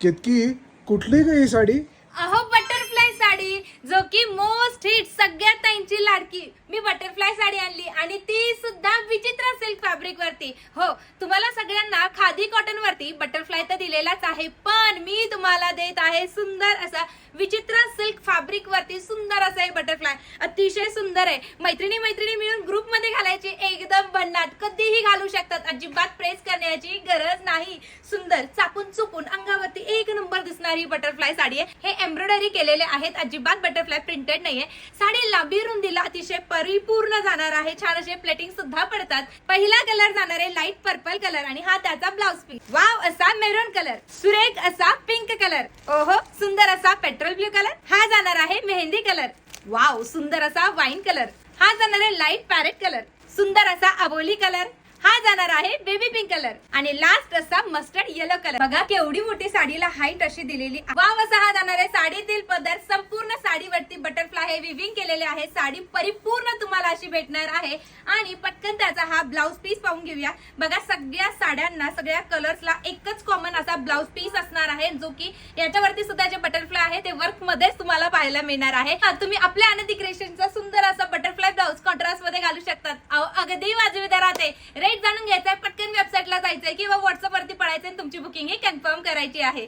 केतकी कुठली ग ही साडी? अहो बटरफ्लाय साडी, जो की मोस्ट हिट सगळ्यात ताईंची लाडकी. मी बटरफ्लाय साडी आणली आणि ती सुद्धा विचित्र सिल्क फॅब्रिक वरती. हो, तुम्हाला सगळ्यांना खादी कॉटन वरती बटरफ्लाय तर दिलेलाच आहे, पण मी तुम्हाला देत आहे सुंदर असा विचित्र सिल्क फॅब्रिक वरती सुंदर असा हे बटरफ्लाय. अतिशय सुंदर आहे. मैत्रिणी मिळून ग्रुप मध्ये घालायची, एकदम भन्नाट, कधीही घालू शकतात. अजिबात प्रेस करण्याची गरज नाही. सुंदर चापून चुपून अंगावरती एक नंबर दिसणारी बटरफ्लाय साडी आहे. हे एम्ब्रॉयडरी केलेले आहेत, अजिबात बटरफ्लाय प्रिंटेड नाहीये. साडी लांबी रुंदीला अतिशय परिपूर्ण जाणार आहे. छान असे प्लेटिंग सुद्धा पडतात. पहिला कलर जाणार आहे लाईट पर्पल कलर आणि हा त्याचा ब्लाउज पीस. वाव असा मेरून कलर, सुरेख असा पिंक कलर, ओहो सुंदर असा पेट्रोल ब्ल्यू कलर. हा जाणार आहे मेहंदी कलर. वाव सुंदर असा वाईन कलर. हा जाणार आहे लाईट पॅरेट कलर. सुंदर असा अबोली कलर. हा जाणार आहे बेबी पिंक कलर आणि लास्ट असा मस्टर्ड येलो कलर. बघा केवढी मोठी साडीला हाईट अशी दिलेली. वाव असा हा जाणार आहे साडीतील पदर. संपूर्ण साडीवरती बटरफ्लाय हे विविंग केलेले आहे. साडी परिपूर्ण तुम्हाला अशी भेटणार आहे आणि पटकन त्याचा हा ब्लाउज पीस पाहून घेऊया. बघा सगळ्या साड्यांना, सगळ्या कलर्सला एकच कॉमन असा ब्लाउज पीस असणार आहे, जो की याच्यावरती सुद्धा जे बटरफ्लाय आहे ते वर्क मध्येच तुम्हाला पाहायला मिळणार आहे. तुम्ही आपल्या आनंदी क्रिएशनचा सुंदर असा बटरफ्लाय ब्लाउज कॉन्ट्रास्ट मध्ये घालू शकतात. अगदी वाजवी दरात. रेट जाणून घ्यायचंय, पटकन वेबसाईटला जायचंय किंवा व्हॉट्सअप वरती पडायचंय, तुमची बुकिंग ही कन्फर्म करायची आहे.